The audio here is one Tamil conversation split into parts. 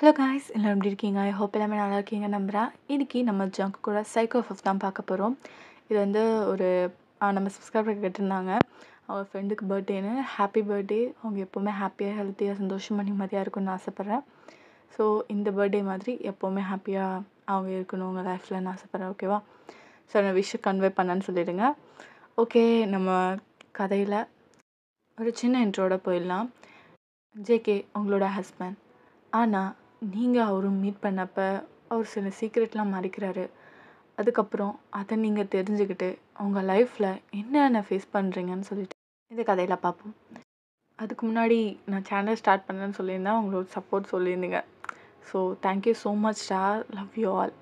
ஹலோ காய்ஸ், எல்லோரும் எப்படி இருக்கீங்க? ஐ ஹோப் எல்லாமே நல்லா இருக்கீங்க நம்புகிறேன். இன்றைக்கி நம்ம ஜங்க் கூட சைக்கோ 5 தான் பார்க்க போகிறோம். இது வந்து ஒரு நம்ம சப்ஸ்கிரைபர் கேட்டிருந்தாங்க. அவங்க ஃப்ரெண்டுக்கு பர்த்டேன்னு. Happy birthday. அவங்க எப்போவுமே ஹாப்பியாக ஹெல்த்தியாக சந்தோஷமாக நிம்மதியாக இருக்குன்னு ஆசைப்பட்றேன். ஸோ இந்த பர்த்டே மாதிரி எப்போவுமே ஹாப்பியாக அவங்க இருக்கணும் உங்கள் லைஃப்பில்னு ஆசைப்பட்றேன். ஓகேவா? ஸோ நான் விஷயம் கன்வே பண்ணேன்னு சொல்லிவிடுங்க. ஓகே, நம்ம கதையில் ஒரு சின்ன இன்ட்ரோட போயிடலாம். ஜேகே உங்களோட ஹஸ்பண்ட். ஆனால் நீங்கள் அவரை மீட் பண்ணப்போ அவர் சில சீக்ரெட்லாம் மறைக்கிறாரு. அதுக்கப்புறம் அதை நீங்கள் தெரிஞ்சுக்கிட்டு உங்கள் லைஃப்பில் என்னென்ன ஃபேஸ் பண்ணுறீங்கன்னு சொல்லிட்டு இந்த கதையில் பார்ப்போம். அதுக்கு முன்னாடி நான் சேனல் ஸ்டார்ட் பண்ணேன்னு சொல்லியிருந்தேன். உங்களோட சப்போர்ட் சொல்லியிருந்தீங்க. So thank you so much star. Love you all.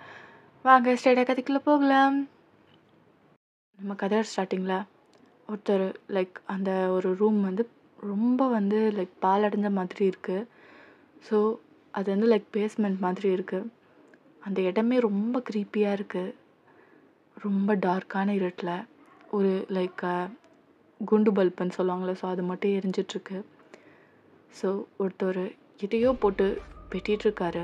வாங்க ஸ்ட்ரைட்டாக கதைக்குள்ளே போகலாம். நம்ம கதையோட ஸ்டார்டிங்கில் ஒருத்தர் அந்த ஒரு ரூம் வந்து ரொம்ப பாலடைஞ்ச மாதிரி இருக்குது. ஸோ அது வந்து பேஸ்மெண்ட் மாதிரி இருக்குது. அந்த இடமே ரொம்ப க்ரீப்பியாக இருக்குது. ரொம்ப டார்க்கான இருட்டில் ஒரு குண்டு பல்புன்னு சொல்லுவாங்களே, ஸோ அது மட்டும் எரிஞ்சிட்ருக்கு. ஸோ ஒருத்தர் எதையோ போட்டு வெட்டிகிட்ருக்காரு.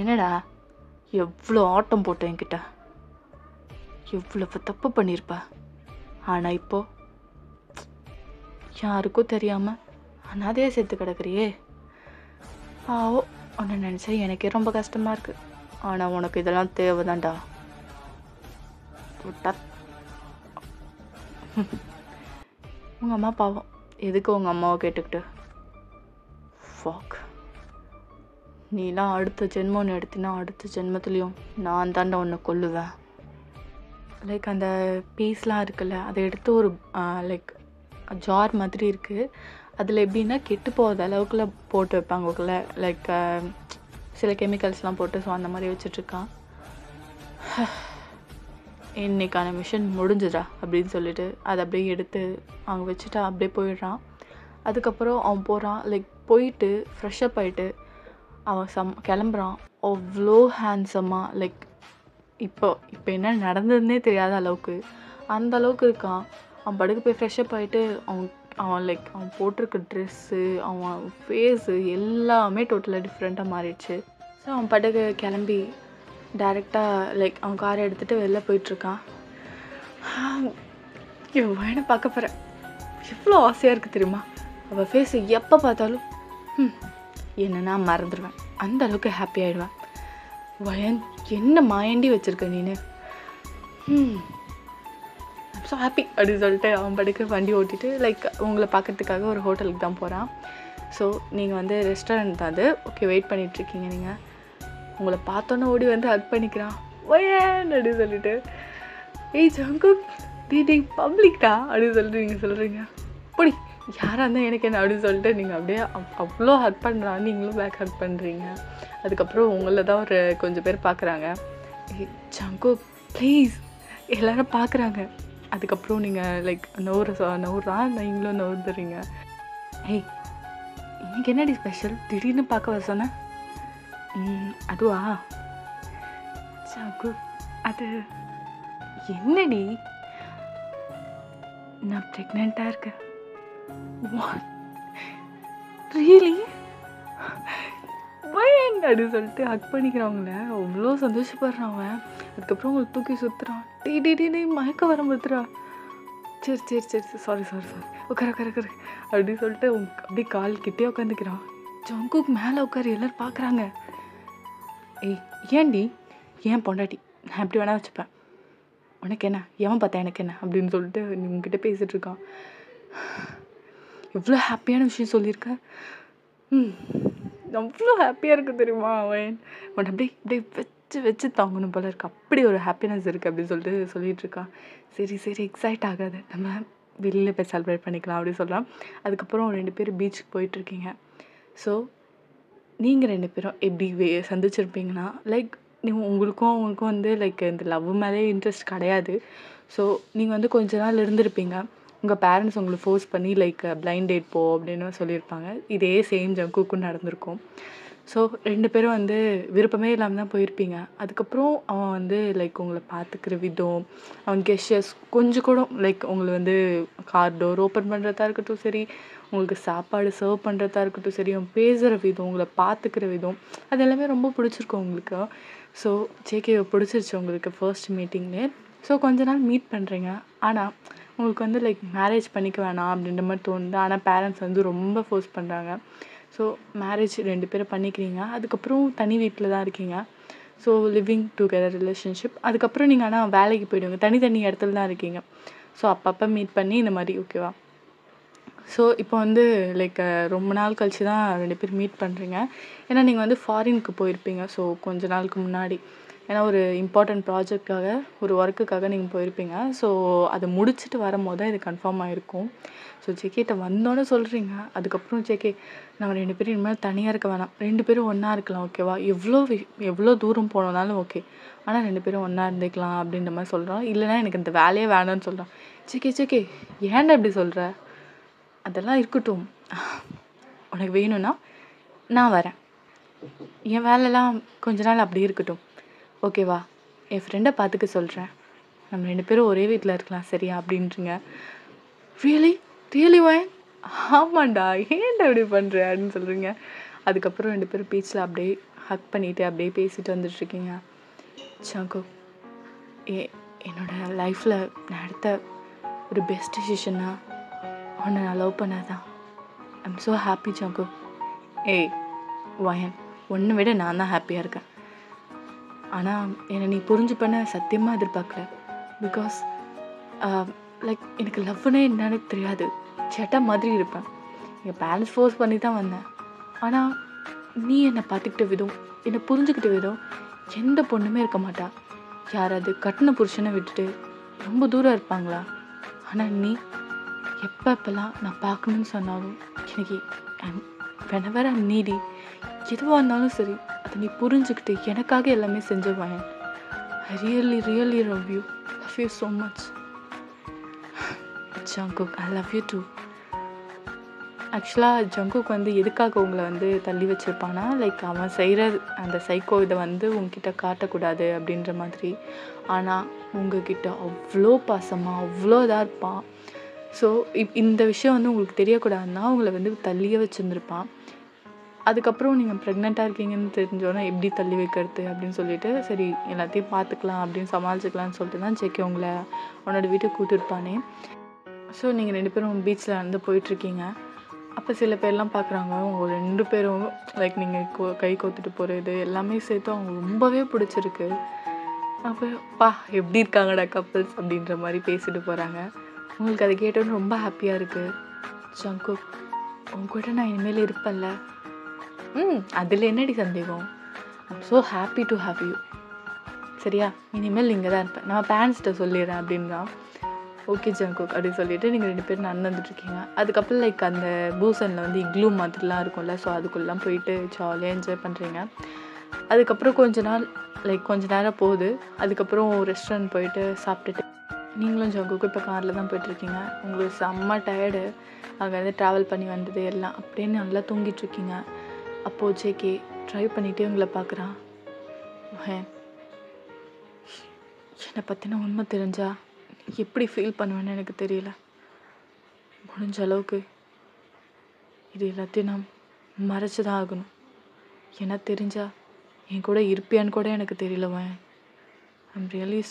என்னடா எவ்வளோ ஆட்டம் போட்டேன் என்கிட்ட, எவ்வளவு தப்பு பண்ணியிருப்பா. ஆனால் இப்போது யாருக்கும் தெரியாமல் அனாதையே செத்து கிடக்குறியே. ஆவோ, உன்னை நினச்சா எனக்கே ரொம்ப கஷ்டமாக இருக்குது. ஆனால் உனக்கு இதெல்லாம் தேவைதான்டா. உங்கள் அம்மா பாவம், எதுக்கு உங்கள் அம்மாவை கேட்டுக்கிட்டு? ஃபாக், நீலாம் அடுத்த ஜென்மம்னு எடுத்தினா அடுத்த ஜென்மத்துலேயும் நான் தாண்டா உன்னை கொல்லுவேன். அந்த பீஸ்லாம் இருக்குல்ல, அதை எடுத்து ஒரு ஜார் மாதிரி இருக்குது. அதில் எப்படின்னா கெட்டு போகாத அளவுக்குள்ள போட்டு வைப்பாங்க. சில கெமிக்கல்ஸ்லாம் போட்டு. ஸோ அந்த மாதிரி வச்சிட்ருக்கான். இன்னைக்கான மிஷன் முடிஞ்சுதா அப்படின்னு சொல்லிட்டு அதை அப்படியே எடுத்து அவங்க வச்சுட்டு அப்படியே போயிடுறான். அதுக்கப்புறம் அவன் போகிறான். போயிட்டு ஃப்ரெஷ்அப் ஆகிட்டு அவன் கிளம்புறான். அவ்வளோ ஹேண்ட்ஸமாக இப்போ என்ன நடந்ததுன்னே தெரியாத அளவுக்கு அந்த அளவுக்கு இருக்கான். அவன் படுக்க போய் ஃப்ரெஷ்அப் ஆகிட்டு அவன் அவன் போட்டிருக்க ட்ரெஸ்ஸு, அவன் ஃபேஸு எல்லாமே டோட்டலாக டிஃப்ரெண்ட்டாக மாறிடுச்சு. ஸோ அவன் படுக்க கிளம்பி டேரெக்டாக அவன் காரை எடுத்துகிட்டு வெளில போயிட்டுருக்கான். இவன் வேணை பார்க்க போகிறேன். எவ்வளோ ஆசையாக இருக்குது தெரியுமா? அவள் ஃபேஸு எப்போ பார்த்தாலும் என்னன்னா மறந்துடுவேன். அந்த அளவுக்கு ஹாப்பி ஆகிடுவேன். வயன் என்ன மாயண்டி வச்சுருக்க நீனு, ஸோ ஹாப்பி அப்படின்னு சொல்லிட்டு அவன் படுக்க வண்டி ஓட்டிட்டு உங்களை பார்க்கறதுக்காக ஒரு ஹோட்டலுக்கு தான் போகிறான். ஸோ நீங்கள் வந்து ரெஸ்டாரண்ட் தான் அது. ஓகே, வெயிட் பண்ணிகிட்ருக்கீங்க. நீங்கள் உங்களை பார்த்தோன்னே ஓடி வந்து ஹக் பண்ணிக்கிறான். வயன் அப்படின்னு சொல்லிட்டு, ஏய் ஜங்குக் டி பப்ளிக்டா அப்படின்னு சொல்லிட்டு நீங்கள் சொல்கிறீங்க. அப்படி யாராக இருந்தால் எனக்கு என்ன அப்படின்னு சொல்லிட்டு நீங்கள் அப்படியே அவ்வளோ ஹக் பண்ணுறான். நீங்களும் பேக் ஹக் பண்ணுறீங்க. அதுக்கப்புறம் உங்களில் தான் ஒரு கொஞ்சம் பேர் பார்க்குறாங்க. ஜங்குக் ப்ளீஸ், எல்லோரும் பார்க்குறாங்க. அதுக்கப்புறம் நீங்கள் நவுறான், நீங்களும் நவுந்துறீங்க. ஏய் இன்னைக்கு என்னடி ஸ்பெஷல், திடீர்னு பார்க்க வர சொன்னேன்? அதுவா ஜங்கு, அது என்னடி, நான் ப்ரெக்னெண்ட்டாக இருக்கேன். What, really? வயன் அப்படின்னு சொல்லிட்டு ஹக் பண்ணிக்கிறவங்கள அவ்வளோ சந்தோஷப்படுறான் அவன். அதுக்கப்புறம் அவங்களை தூக்கி சுற்றுறான். டீ மயக்க வர மாத்துறா. சரி சாரி உட்கார அப்படின்னு சொல்லிட்டு அப்படியே கால் கிட்டே உட்காந்துக்கிறான். ஜங்குக்கு மேலே உட்காரு, எல்லோரும் பார்க்குறாங்க. ஏய் ஏன்டி, ஏன் பொண்டாட்டி, நான் எப்படி வேணா வச்சுப்பேன், உனக்கு என்ன, எவன் பார்த்தா எனக்கு என்ன அப்படின்னு சொல்லிட்டு உங்ககிட்ட பேசிகிட்டு இருக்கான். எவ்வளோ ஹாப்பியான விஷயம் சொல்லியிருக்கேன். அவ்வளோ ஹாப்பியாக இருக்குது தெரியுமா? அவன் உன்னை அப்படியே வச்சு தாங்கணும் போல இருக்கு, அப்படி ஒரு ஹாப்பினஸ் இருக்குது அப்படின்னு சொல்லிட்டு சொல்லிகிட்ருக்கான். சரி எக்ஸைட் ஆகாது, நம்ம வெளியில் போய் செலிப்ரேட் பண்ணிக்கலாம் அப்படின்னு சொல்கிறான். அதுக்கப்புறம் 2 பேரும் பீச்சுக்கு போயிட்டுருக்கீங்க. ஸோ நீங்கள் 2 பேரும் எப்படி சந்திச்சிருப்பீங்கன்னா, உங்களுக்கும் அவங்களுக்கும் வந்து இந்த லவ் மேலே இன்ட்ரெஸ்ட் கிடையாது. ஸோ நீங்கள் வந்து கொஞ்ச நாள் இருந்திருப்பீங்க. உங்கள் பேரண்ட்ஸ் உங்களுக்கு ஃபோர்ஸ் பண்ணி பிளைண்ட் டேட் போ அப்படின்னு சொல்லியிருப்பாங்க. இதே சேம் ஜங்குக்கும் நடந்திருக்கும். ஸோ 2 பேரும் வந்து விருப்பமே இல்லாம தான் போயிருப்பீங்க. அதுக்கப்புறம் அவன் வந்து லைக் உங்கள பார்த்துக்கிற விதம், அவன் கெஸ்சர்ஸ் கொஞ்சம் கூட லைக் உங்கள வந்து கார் டோர் ஓப்பன் பண்ணுறதா இருக்கட்டும் சரி, உங்களுக்கு சாப்பாடு சர்வ் பண்ணுறதா இருக்கட்டும் சரி, அவன் பேசுகிற விதம், உங்கள பார்த்துக்கிற விதம், அது எல்லாமே ரொம்ப பிடிச்சிருக்கும் உங்களுக்கு. ஸோ ஜேகேவை பிடிச்சிருச்சு உங்களுக்கு ஃபர்ஸ்ட் மீட்டிங்லே. ஸோ கொஞ்ச நாள் மீட் பண்ணுறீங்க. ஆனால் உங்களுக்கு வந்து லைக் மேரேஜ் பண்ணிக்க வேணாம் அப்படின்ற மாதிரி தோணுது. ஆனால் பேரண்ட்ஸ் வந்து ரொம்ப ஃபோர்ஸ் பண்ணுறாங்க. ஸோ மேரேஜ் 2 பேரும் பண்ணிக்கிறீங்க. அதுக்கப்புறம் தனி வீட்டில் தான் இருக்கீங்க. So living together relationship. அதுக்கப்புறம் நீங்கள் ஆனால் வேலைக்கு போயிடுவீங்க. தனித்தனி இடத்துல தான் இருக்கீங்க. ஸோ அப்பப்போ மீட் பண்ணி இந்த மாதிரி ஓகேவா. ஸோ இப்போ வந்து லைக் ரொம்ப நாள் கழிச்சு தான் 2 பேரும் மீட் பண்ணுறீங்க. ஏன்னா நீங்கள் வந்து ஃபாரினுக்கு போயிருப்பீங்க. ஸோ கொஞ்ச நாளுக்கு முன்னாடி. ஏன்னா ஒரு இம்பார்ட்டன்ட் ப்ராஜெக்ட்காக ஒரு ஒர்க்குக்காக நீங்கள் போயிருப்பீங்க. ஸோ அதை முடிச்சுட்டு வரும்போது தான் இது கன்ஃபார்ம் ஆகிருக்கும். ஸோ ஜேகேட்ட வந்தோன்னே சொல்கிறீங்க. அதுக்கப்புறம் ஜேகே நம்ம 2 பேரும் இனிமேல் தனியாக இருக்க வேணாம். 2 பேரும் ஒன்றா இருக்கலாம் ஓகேவா. எவ்வளோ தூரம் போனோம்னாலும் ஓகே. ஆனால் 2 பேரும் ஒன்றா இருந்துக்கலாம் அப்படின்ற மாதிரி சொல்கிறான். இல்லைனா எனக்கு இந்த வேலையே வேணான்னு சொல்கிறான். ஜேகே ஏன்டா இப்படி சொல்கிற? அதெல்லாம் இருக்கட்டும். உனக்கு வேணும்னா நான் வரேன். என் வேலைலாம் கொஞ்ச நாள் அப்படி இருக்கட்டும் ஓகேவா. என் ஃப்ரெண்டை பார்த்துக்க சொல்கிறேன். நம்ம 2 பேரும் ஒரே வீட்டில் இருக்கலாம் சரியா அப்படின்றீங்க. ரியலி வயன்? ஆமாண்டா, ஏன்டா இப்படி பண்ணுற அப்படின்னு சொல்கிறீங்க. அதுக்கப்புறம் 2 பேரும் பீச்சில் அப்படியே ஹக் பண்ணிவிட்டு அப்படியே பேசிட்டு வந்துட்டுருக்கீங்க. ஜங்குக், என்னோடய லைஃப்பில் நான் எடுத்த ஒரு பெஸ்ட் டிசிஷன்னா உன்னை நான் லவ் பண்ணாதான். I'm so happy Jungkook. வயன், உன்னை விட நான் தான் ஹாப்பியாக இருக்கேன். ஆனால் என்னை நீ புரிஞ்சுப்பண்ண சத்தியமாக எதிர்பார்க்கல. பிகாஸ் லைக் எனக்கு லவ்னே என்னன்னு தெரியாது. சேட்டா மாதிரி இருப்பேன். எங்கள் பேரண்ட்ஸ் ஃபோர்ஸ் பண்ணி தான் வந்தேன். ஆனால் நீ என்னை பார்த்துக்கிட்ட விதம், என்னை புரிஞ்சுக்கிட்ட விதம் எந்த பொண்ணுமே இருக்க மாட்டா. யாராவது கட்டின புருஷனை விட்டுட்டு ரொம்ப தூரம் இருப்பாங்களா? ஆனால் நீ எப்பப்பெல்லாம் நான் பார்க்கணுன்னு சொன்னாலும் எனக்கு whenever I'm needy, எதுவாக இருந்தாலும் சரி அதை நீ புரிஞ்சுக்கிட்டு எனக்காக எல்லாமே செஞ்சுருவாங்க. I really love you. Love you so much. Jungkook, I love you too. ஆக்சுவலாக ஜங்குக் வந்து எதுக்காக உங்களை வந்து தள்ளி வச்சுருப்பானா, லைக் அவன் செய்கிற அந்த சைக்கோ இதை வந்து உங்ககிட்ட காட்டக்கூடாது அப்படின்ற மாதிரி. ஆனால் உங்ககிட்ட அவ்வளோ பாசமாக அவ்வளோ இதாக இருப்பான். ஸோ இந்த விஷயம் வந்து உங்களுக்கு தெரியக்கூடாதுன்னா உங்களை வந்து தள்ளியே வச்சுருந்துருப்பான். அதுக்கப்புறம் நீங்கள் ப்ரெக்னெண்ட்டாக இருக்கீங்கன்னு தெரிஞ்சோன்னா எப்படி தள்ளி வைக்கிறது அப்படின்னு சொல்லிட்டு சரி எல்லாத்தையும் பார்த்துக்கலாம் அப்படின்னு சமாளிச்சுக்கலான்னு சொல்லிட்டு தான் ஜேகே உங்களை உன்னோட வீட்டுக்கு கூட்டிருப்பானே. ஸோ நீங்கள் 2 பேரும் பீச்சில் வந்து போயிட்டுருக்கீங்க. அப்போ சில பேர்லாம் பார்க்குறாங்க உங்கள் 2 பேரும் லைக் நீங்கள் கை கோத்துட்டு போகிறது எல்லாமே சேர்த்து அவங்க ரொம்பவே பிடிச்சிருக்கு. அப்போ எப்படி இருக்காங்கடா கப்புள்ஸ் அப்படின்ற மாதிரி பேசிட்டு போகிறாங்க. உங்களுக்கு அதை கேட்டோன்னு ரொம்ப ஹாப்பியாக இருக்குது. ஜங்குக், உங்ககிட்ட நான் இனிமேல் இருப்பேன்ல. அதில் என்னடி சந்தேகம்? I'm so happy to have you. சரியா, இனிமேல் இங்கே தான் இருப்பேன். நான் பேரண்ட்ஸ்கிட்ட சொல்லிடுறேன் அப்படின்றான். ஓகே ஜங்குக் அப்படின்னு சொல்லிட்டு நீங்கள் 2 பேரும் நடந்துட்டுருக்கீங்க. அதுக்கப்புறம் லைக் அந்த பூசனில் வந்து இக்லூ மாதிரிலாம் இருக்கும்ல, ஸோ அதுக்குள்ளெலாம் போயிட்டு ஜாலியாக என்ஜாய் பண்ணுறீங்க. அதுக்கப்புறம் கொஞ்ச நேரம் போகுது. அதுக்கப்புறம் ரெஸ்டாரண்ட் போயிட்டு சாப்பிட்டுட்டு நீங்களும் ஜங்குக்கும் இப்போ காரில் தான் போயிட்டுருக்கீங்க. உங்களுக்கு செம்ம டயர்டு, அங்கேருந்து ட்ராவல் பண்ணி வந்தது எல்லாம் அப்படியே நல்லா தூங்கிட்டுருக்கீங்க. அப்போது ஜேகே ட்ரைவ் பண்ணிகிட்டே உங்களை பார்க்குறான். என்னை பற்றின உண்மை தெரிஞ்சா எப்படி ஃபீல் பண்ணுவேன்னு எனக்கு தெரியல. முடிஞ்ச அளவுக்கு இது எல்லாத்தையும் நான் மறைச்சி தான் ஆகணும். ஏன்னா தெரிஞ்சா என் கூட இருப்பியான்னு கூட எனக்கு தெரியல வயன். ஐம் ரியலி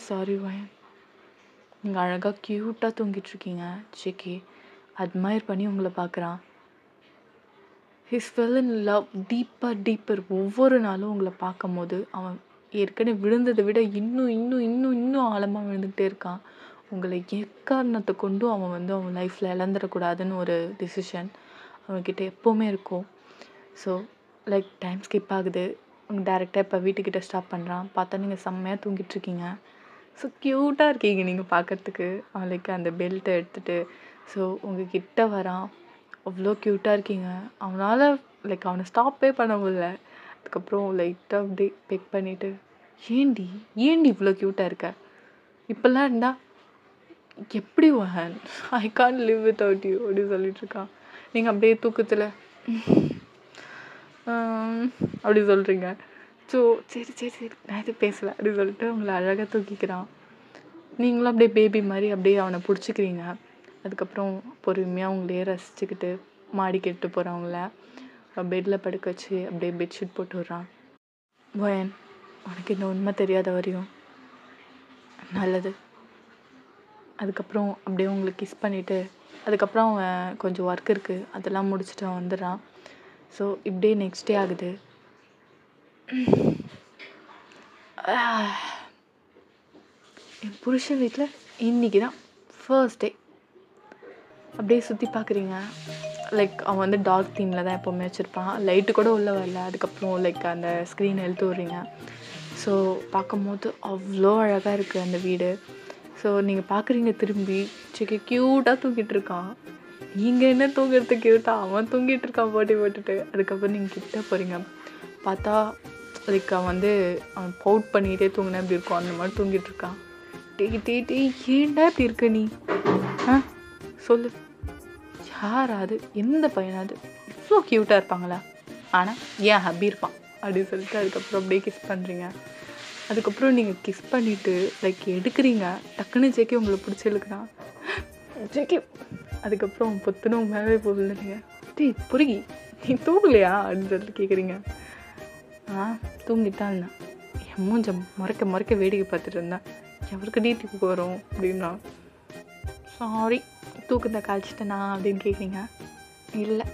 சாரி வயன். நீங்கள் அழகாக க்யூட்டாக தூங்கிட்டுருக்கீங்க. ஜேகே அட்மையர் பண்ணி உங்களை பார்க்குறான். His fell in love deeper. ஒவ்வொரு நாளும் உங்களை பார்க்கும் போது அவன் ஏற்கனவே விழுந்ததை விட இன்னும் ஆழமாக விழுந்துக்கிட்டே இருக்கான். உங்களை எக்காரணத்தை கொண்டும் அவன் வந்து அவன் லைஃப்பில் இழந்துடக்கூடாதுன்னு ஒரு டிசிஷன் அவன்கிட்ட எப்போவுமே இருக்கும். ஸோ லைக் டைம் ஸ்கிப் ஆகுது. டேரெக்டாக இப்போ வீட்டுக்கிட்ட ஸ்டாப் பண்ணுறான். பார்த்தா நீங்கள் செம்மையாக தூங்கிட்டுருக்கீங்க. ஸோ க்யூட்டாக இருக்கீங்க நீங்கள் பார்க்குறதுக்கு. அவன் லைக் அந்த பெல்ட்டை எடுத்துகிட்டு ஸோ உங்கள் கிட்ட வரான். அவ்வளோ க்யூட்டாக இருக்கீங்க. அவனால் லைக் அவனை ஸ்டாப்பே பண்ண முடியல. அதுக்கப்புறம் லைட்டாக அப்படியே பெக் பண்ணிவிட்டு ஏண்டி இவ்வளோ க்யூட்டாக இருக்க, இப்போல்லாம் இருந்தா எப்படி வஹன், I can't live without you அப்படின்னு சொல்லிட்டுருக்கான். நீங்கள் அப்படியே தூக்கத்தில் அப்படி சொல்கிறீங்க. ஸோ சரி சரி சரி நான் எதுவும் பேசலை அப்படி சொல்லிட்டு அவங்கள அழகாக தூக்கிக்கிறான். நீங்களும் அப்படியே பேபி மாதிரி அப்படியே அவனை பிடிச்சிக்கிறீங்க. அதுக்கப்புறம் பொறுமையாக அவங்களே ரசிச்சுக்கிட்டு மாடிக்கு எட்டு போகிறவங்கள பெட்டில் படுக்க வச்சு அப்படியே பெட்ஷீட் போட்டு விட்றான். வயன் உனக்கு இந்த உண்மை தெரியாத வரையும் நல்லது. அதுக்கப்புறம் அப்படியே உங்களுக்கு கிஸ் பண்ணிவிட்டு அதுக்கப்புறம் அவன் கொஞ்சம் ஒர்க் இருக்குது அதெல்லாம் முடிச்சுட்டு அவன் வந்துடுறான். ஸோ இப்படியே நெக்ஸ்ட் டே ஆகுது. என் புருஷன் வீட்டில் இன்றைக்கி தான் ஃபர்ஸ்ட் டே. அப்படியே சுற்றி பார்க்குறீங்க. லைக் அவன் வந்து டார்க் தீமில் தான் எப்போவுமே வச்சுருப்பான். லைட்டு கூட உள்ளே வரல. அதுக்கப்புறம் லைக் அந்த ஸ்க்ரீன் இழுத்து விட்றீங்க. ஸோ பார்க்கும்போது அவ்வளோ அழகாக இருக்குது அந்த வீடு. ஸோ நீங்கள் பார்க்குறீங்க திரும்பி சிக்கி க்யூட்டாக தூங்கிட்டு இருக்கான். நீங்கள் என்ன தூங்குறது க்யூட்டாக அவன் தூங்கிட்டு இருக்கான் போட்டுட்டு. அதுக்கப்புறம் நீங்கள் கிட்ட போகிறீங்க. பார்த்தா லைக் அவன் வந்து அவன் பவுட் பண்ணிகிட்டே தூங்கினா எப்படி இருக்கும் அந்த மாதிரி தூங்கிட்டு இருக்கான். டே ஏன்டா இப்படி இருக்க நீ? சொல்லு, யாராவது எந்த பையனாவது இவ்வளோ க்யூட்டாக இருப்பாங்களா? ஆனால் ஏன் ஹப்பி இருப்பான் அப்படின்னு சொல்லிட்டு அதுக்கப்புறம் அப்படியே கிஸ் பண்ணுறீங்க. அதுக்கப்புறம் நீங்கள் கிஸ் பண்ணிவிட்டு லைக் எடுக்கிறீங்க. டக்குன்னு ஜேக்கி உங்களை பிடிச்சி இழுக்கிறான். ஜேக்கி அதுக்கப்புறம் பொத்துன்னு மேலே போகலீங்க. டேய் புரிகி நீ தூங்கலையா அப்படின்னு சொல்லிட்டு கேட்குறீங்க. தூங்கிட்டான். என் மூஞ்ச முறைக்க வேடிக்கை பார்த்துட்டு இருந்தேன். எவருக்கு தூக்கம் வரும் அப்படின்னா சாரி தூக்கத்தை கழிச்சிட்டேனா அப்படின்னு கேட்குறீங்க. இல்லை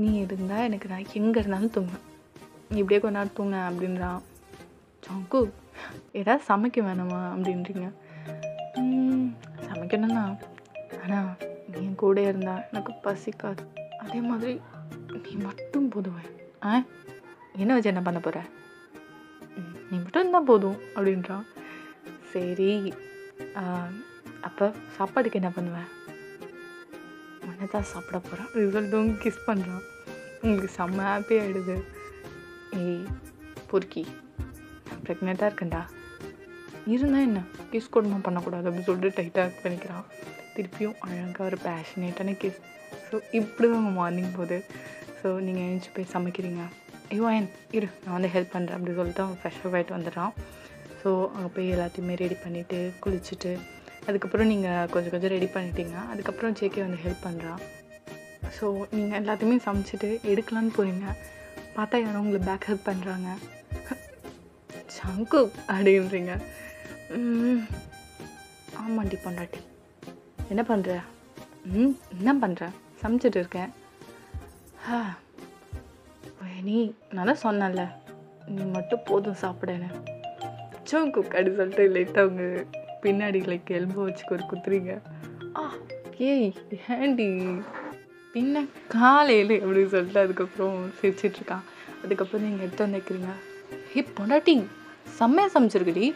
நீ இருந்தால் எனக்கு நான் எங்கே இருந்தாலும் தூங்குவேன். நீ இப்படியே கொஞ்ச நேரம் தூங்க அப்படின்றான். ஜங்கு ஏதாவது சமைக்க வேணாமா அப்படின்றீங்க. சமைக்கணும் தான், ஆனால் நீ என் கூட இருந்தா எனக்கு பசிக்காது. அதே மாதிரி நீ மட்டும் போதுவேன். என்ன வச்சு என்ன பண்ண போகிற? நீ மட்டும் இருந்தால் போதும் அப்படின்றான். சரி அப்போ சாப்பாடுக்கு என்ன பண்ணுவேன்? உன்னை தான் சாப்பிட போகிறான். ரிசல்ட்டும் கிஸ் பண்ணுறான். உங்களுக்கு செம்ம ஹாப்பி ஆகிடுது. ஏய் பொறுக்கி நான் ப்ரெக்னெண்ட்டாக இருக்கேன்டா, இருந்தால் என்ன கிஸ் கூடமா பண்ணக்கூடாது அப்படின்னு சொல்லிட்டு டைட்டாக பண்ணிக்கிறான். திருப்பியும் அழகாக ஒரு பேஷனேட்டான கிஸ். ஸோ இப்படி தான் உங்கள் மார்னிங் போகுது. ஸோ நீங்கள் எழுந்துச்சி போய் சமைக்கிறீங்க. ஏன் இரு நான் வந்து ஹெல்ப் பண்ணுறேன் அப்படி சொல்லிட்டு அவன் ஃப்ரெஷ்ஷாக ஆகிட்டு வந்துடுறான். ஸோ அங்கே போய் எல்லாத்தையுமே ரெடி பண்ணிவிட்டு குளிச்சுட்டு அதுக்கப்புறம் நீங்கள் கொஞ்சம் ரெடி பண்ணிட்டீங்க. அதுக்கப்புறம் ஜேகே வந்து ஹெல்ப் பண்ணுறான். ஸோ நீங்கள் எல்லாத்தையுமே சமைச்சிட்டு எடுக்கலான்னு போகிறீங்க. பார்த்தா யாரும் உங்களை பேக் ஹெல்ப் பண்ணுறாங்க. சங்கு அப்படின்றீங்க. ஆமாண்டி பொண்டாட்டி என்ன பண்ணுற? என்ன பண்ணுற? சமைச்சிட்டு இருக்கேன். நீ நான் தான் சொன்னல நீ மட்டும் போதும் சாப்பிடன்னு. சோங்கு அப்படி சொல்லிட்டு லைட்டாக அவங்க பின்னாடி லைக் எல்போ வச்சுக்க ஒரு குத்துறீங்க. ஏய் ஏண்டி பின்ன காலையில் அப்படின்னு சொல்லிட்டு அதுக்கப்புறம் சிரிச்சிட்ருக்கான். அதுக்கப்புறம் நீங்கள் எடுத்து வந்து வைக்கிறீங்க. பொண்டாட்டி செம்மையாக சமைச்சிருக்குடி.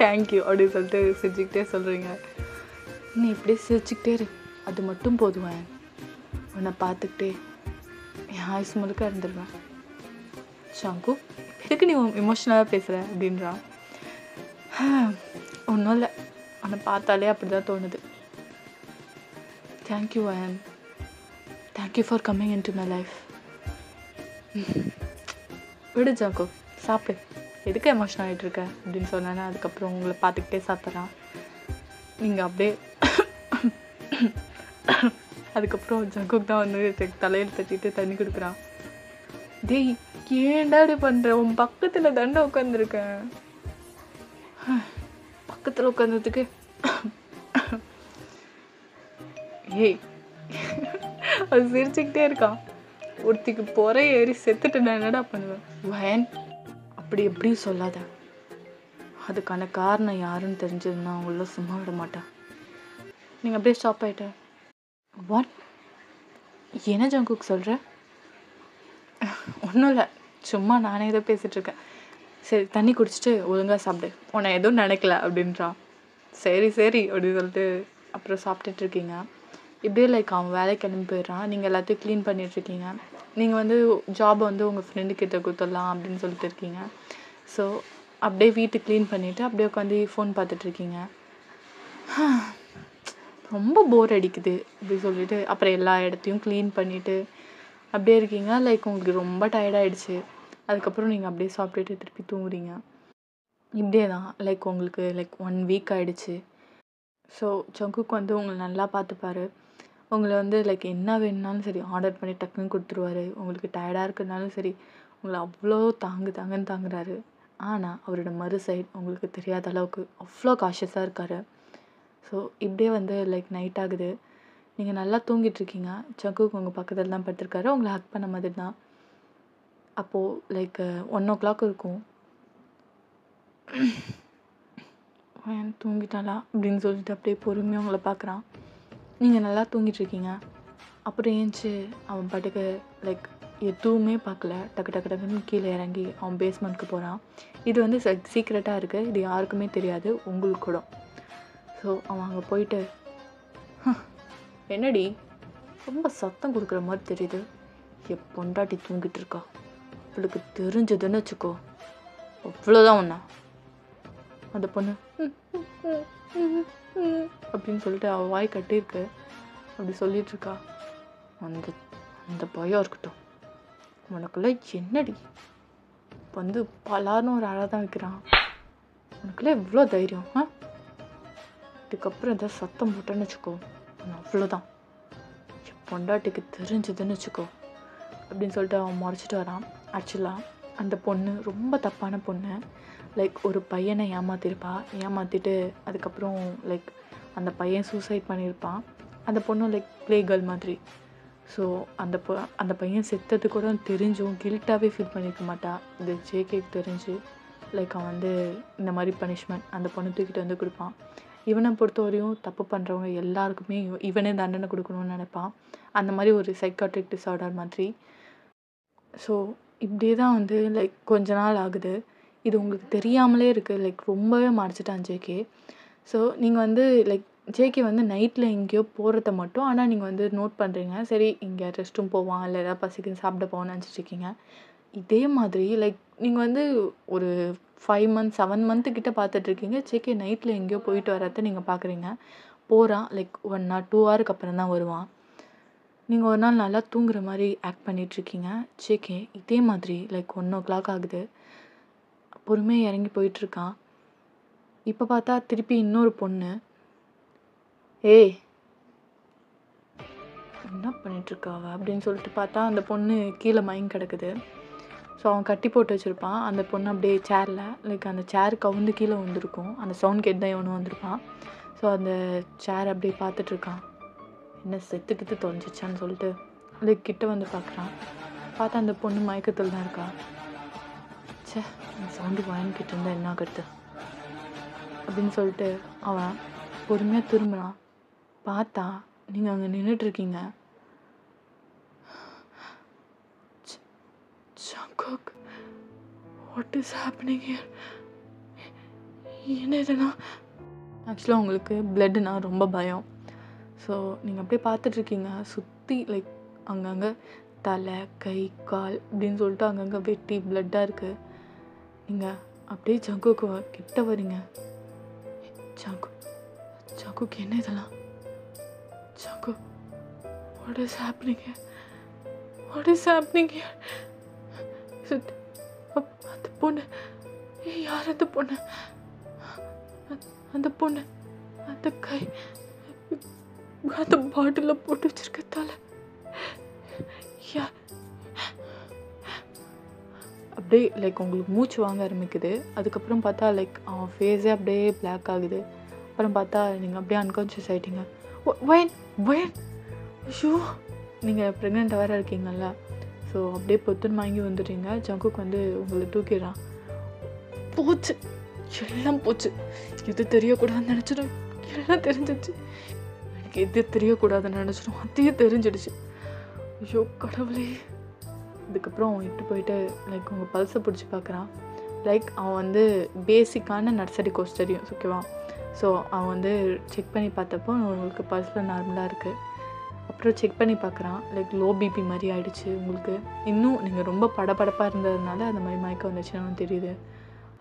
தேங்க்யூ அப்படின்னு சொல்லிட்டு சிரிச்சுக்கிட்டே சொல்கிறீங்க. நீ இப்படியே சிரிச்சுக்கிட்டே இரு, அது மட்டும் போதுவேன். உன்னை பார்த்துக்கிட்டே என் ஆயுசு முழுக்க இருந்துருவேன். ஷாங்கு எதுக்கு நீ எமோஷ்னலாக பேசுகிற அப்படின்றான். ஒன்றும் இல்லை, உன்னை பார்த்தாலே அப்படி தான் தோணுது. Thank you and thank you for coming in to my life. விடு ஜாங்கு சாப்பிடு, எதுக்கு எமோஷனல் ஆகிட்டு இருக்க அப்படின்னு சொன்னேன்னா அதுக்கப்புறம் உங்களை பார்த்துக்கிட்டே சாப்பிட்றான். நீங்கள் அப்படியே அதுக்கப்புறம் ஜங்குக்கு தான் வந்து தலையில் தட்டிட்டு தண்ணி கொடுக்குறான். டேய் ஏன்டா இப்படி பண்ணுற? உன் பக்கத்தில் தாண்டா உட்காந்துருக்கேன். பக்கத்தில் உட்காந்ததுக்கு ஏய் அது சிரிச்சுக்கிட்டே இருக்கான். ஒருத்திக்கு பொறை ஏறி செத்துட்டு நான் என்னடா பண்ணுவேன்? வயன் அப்படி எப்படி சொல்லாத, அதுக்கான காரணம் யாருன்னு தெரிஞ்சதுன்னா உள்ள சும்மா விட மாட்டேன். நீங்கள் அப்படியே ஸ்டாப் ஆகிட்ட. வாட் என்ன ஜங்குக்கு சொல்கிற? ஒன்றும் இல்லை, சும்மா நானே ஏதோ பேசிகிட்ருக்கேன். சரி தண்ணி குடிச்சிட்டு ஒழுங்காக சாப்பிடு, உன்னை எதுவும் நினைக்கல அப்படின்றான். சரி அப்படின்னு சொல்லிட்டு அப்புறம் சாப்பிட்டுட்ருக்கீங்க. இப்படியே லைக் அவன் வேலைக்கு கிளம்பி போயிடுறான். நீங்கள் எல்லாத்தையும் க்ளீன் பண்ணிகிட்ருக்கீங்க. நீங்கள் வந்து ஜாபை வந்து உங்கள் ஃப்ரெண்டுக்கிட்ட கொடுத்துடலாம் அப்படின்னு சொல்லிட்டு இருக்கீங்க. ஸோ அப்படியே வீட்டு க்ளீன் பண்ணிவிட்டு அப்படியே உட்காந்து ஃபோன் பார்த்துட்ருக்கீங்க. ரொம்ப போர் அடிக்குது அப்படி சொல்லிட்டு அப்புறம் எல்லா இடத்தையும் க்ளீன் பண்ணிவிட்டு அப்படியே இருக்கீங்க. லைக் உங்களுக்கு ரொம்ப டயர்டாயிடுச்சு. அதுக்கப்புறம் நீங்கள் அப்படியே சாப்பிட்டுட்டு திருப்பி தூங்குறீங்க. இப்படியே தான் லைக் உங்களுக்கு லைக் 1 வீக் ஆயிடுச்சு. ஸோ ஜங்குக் வந்து உங்கள நல்லா பார்த்துப்பாரு. உங்கள வந்து லைக் என்ன வேணும்னாலும் சரி ஆர்டர் பண்ணி டக்குன்னு குடுத்துருவாரு. உங்களுக்கு டயர்டா இருக்குனாலும் சரி, உங்கள அவ்ளோ தாங்குன்னு தாங்குறாரு. ஆனா, அவரோட மறு சைடு உங்களுக்கு தெரியாத அளவுக்கு அவ்ளோ காஷியஸா இருக்காரு. ஸோ இப்படியே வந்து லைக் நைட் ஆகுது. நீங்க நல்லா தூங்கிட்டு இருக்கீங்க. ஜங்குக் உங்க பக்கத்துல தான் படுத்திருக்காரு. உங்கள ஹக் பண்ண மாதிரி தான். அப்போ லைக் 1:00 இருக்கும். தூங்கிட்டாளா அப்படின்னு சொல்லிட்டு அப்படியே பொறுமையாக உங்களை பார்க்குறான். நீங்கள் நல்லா தூங்கிட்டு இருக்கீங்க. அப்புறம் ஏஞ்சி அவன் பாட்டுக்கு லைக் எதுவுமே பார்க்கல. டக்கு டக்கு டக்குன்னு கீழே இறங்கி அவன் பேஸ்மெண்ட்க்கு போகிறான். இது வந்து சீக்ரெட்டாக இருக்குது. இது யாருக்குமே தெரியாது, உங்களுக்கு கூட. ஸோ அவன் அங்கே போயிட்டு, என்னடி ரொம்ப சத்தம் கொடுக்குற மாதிரி தெரியுது, என் பொண்டாட்டி தூங்கிட்டு இருக்கா, அவளுக்கு தெரிஞ்சதுன்னு வச்சுக்கோ அவ்வளோதான் ஒன்றா. அந்த பொண்ணு அப்படின்னு சொல்லிட்டு அவள் வாய் கட்டியிருக்கு. அப்படி சொல்லிட்டு இருக்கா. அந்த அந்த பயம் இருக்கட்டும், உனக்குள்ள என்னடி வந்து பலார்னு ஒரு அழை தான் வைக்கிறான், உனக்குள்ள எவ்வளோ தைரியம்? இதுக்கப்புறம் ஏதாவது சத்தம் போட்டேன்னு வச்சுக்கோ அவ்வளோதான், என் பொண்டாட்டிக்கு தெரிஞ்சதுன்னு வச்சுக்கோ அப்படின்னு சொல்லிட்டு அவன் முறைச்சிட்டு வரான். ஆக்சுவலாக அந்த பொண்ணு ரொம்ப தப்பான பொண்ணு. லைக் ஒரு பையனை ஏமாற்றிட்டு அதுக்கப்புறம் லைக் அந்த பையன் சூசைட் பண்ணியிருப்பான். அந்த பொண்ணு லைக் ப்ளே கேர்ள் மாதிரி. ஸோ அந்த பையன் செத்தது கூட தெரிஞ்சும் கில்ட்டாகவே ஃபீல் பண்ணியிருக்க மாட்டா. இந்த ஜேகேக்கு தெரிஞ்சு லைக் அவன் வந்து இந்த மாதிரி பனிஷ்மெண்ட் அந்த பொண்ணு தூக்கிட்டு வந்து கொடுப்பான். இவனை பொறுத்தவரையும் தப்பு பண்ணுறவங்க எல்லாருக்குமே இவனே தண்டனை கொடுக்கணும்னு நினைப்பான். அந்த மாதிரி ஒரு சைக்காட்ரிக் டிஸார்டர் மாதிரி. ஸோ இப்படியே தான் வந்து லைக் கொஞ்ச நாள் ஆகுது. இது உங்களுக்கு தெரியாமலே இருக்குது. லைக் ரொம்பவே மறைச்சிட்டான் ஜேகே. ஸோ நீங்கள் வந்து லைக் ஜேகே வந்து நைட்டில் எங்கேயோ போகிறத மட்டும் ஆனால் நீங்கள் வந்து நோட் பண்ணுறீங்க. சரி இங்கே ரெஸ்ட் ரூம் போவான், இல்லை ஏதாவது பசிக்குன்னு சாப்பிட போவான்னு நினச்சிட்ருக்கீங்க. இதே மாதிரி லைக் நீங்கள் வந்து ஒரு 5 மந்த்ஸ் 7 மந்த்து கிட்ட பார்த்துட்ருக்கீங்க. ஜேகே நைட்டில் எங்கேயோ போயிட்டு வரதை நீங்கள் பார்க்குறீங்க. போகிறான் லைக் 1 or 2 ஹவருக்கு அப்புறம் தான் வருவான். நீங்கள் ஒரு நாள் நல்லா தூங்குற மாதிரி ஆக்ட் பண்ணிகிட்ருக்கீங்க. ஜேகே இதே மாதிரி லைக் 1:00 ஆகுது. பொறுமையாக இறங்கி போயிட்டுருக்கான். இப்போ பார்த்தா திருப்பி இன்னொரு பொண்ணு, ஏய் என்ன பண்ணிகிட்ருக்கா அவ அப்படின்னு சொல்லிட்டு பார்த்தா அந்த பொண்ணு கீழே மயங்கி கிடக்குது. ஸோ அவன் கட்டி போட்டு வச்சுருப்பான். அந்த பொண்ணு அப்படியே சேரில் லைக் அந்த சேர் கவுந்து கீழே வந்துருக்கும். அந்த சவுண்ட் கேட்டு தான் இவனும் வந்திருப்பான். ஸோ அந்த சேர் அப்படியே பார்த்துட்ருக்கான். என்ன செத்துக்கிட்டு தொலைஞ்சிச்சான்னு சொல்லிட்டு லைக் கிட்ட வந்து பார்க்குறான். பார்த்தா அந்த பொண்ணு மயக்கத்தில் தான் இருக்கா. சே அந்த சவுண்டு வாங்கிக்கிட்டு இருந்தா என்ன ஆகிறது அப்படின்னு சொல்லிட்டு அவன் பொறுமையாக திரும்புகிறான். பார்த்தா நீங்கள் அங்கே நின்றுட்டுருக்கீங்க. Jungkook, what is happening here? என்ன இதெல்லாம்? ஆக்சுவலாக உங்களுக்கு பிளட்டுனா ரொம்ப பயம். ஸோ நீங்கள் அப்படியே பார்த்துட்ருக்கீங்க. சுற்றி லைக் அங்கங்கே தலை, கை, கால் அப்படின்னு சொல்லிட்டு அங்கங்கே வெட்டி பிளட்டாக இருக்குது. நீங்கள் அப்படியே ஜங்குக்கு கிட்ட வரீங்க. ஜங்குக் என்ன இதெல்லாம்? Jungkook, what is happening here? What is happening here? அந்த பொண்ணு யார்? அந்த பொண்ணு அந்த கை அந்த பாட்டிலில் போட்டு வச்சிருக்கத்தால அப்படியே லைக் உங்களுக்கு மூச்சு வாங்க ஆரம்பிக்குது. அதுக்கப்புறம் பார்த்தா லைக் அவன் ஃபேஸே அப்படியே பிளாக் ஆகுது. அப்புறம் பார்த்தா நீங்கள் அப்படியே அன்கான்ஷியஸ் ஆகிட்டீங்க. வயன் ஐயோ, நீங்கள் ப்ரெக்னெண்ட்டாக வேறு இருக்கீங்கல்ல. ஸோ அப்படியே பொத்துன்னு வாங்கி வந்துடுறீங்க. ஜங்குக் வந்து உங்களை தூக்கிடுறான். போச்சு, எல்லாம் போச்சு. எது தெரியக்கூடாதுன்னு நினச்சிடும், எல்லாம் தெரிஞ்சிச்சு. எனக்கு எது தெரியக்கூடாதுன்னு நினச்சிடும், அதையும் தெரிஞ்சிடுச்சு. ஐயோ கடவுளே. இதுக்கப்புறம் அவன் இட்டு போயிட்டு லைக் உங்கள் பல்ஸை பிடிச்சி பார்க்குறான். லைக் அவன் வந்து பேசிக்கான நர்சரி கோர்ஸ் தெரியும், ஓகேவா? ஸோ அவன் வந்து செக் பண்ணி பார்த்தப்போ உங்களுக்கு பல்ஸில் நார்மலாக இருக்குது. அப்புறம் செக் பண்ணி பார்க்குறான். லைக் லோ பிபி மாதிரி ஆகிடுச்சு உங்களுக்கு. இன்னும் நீங்கள் ரொம்ப படபடப்பாக இருந்ததுனால அந்த மாதிரி மயக்கம் வந்துச்சுன்னு தெரியுது.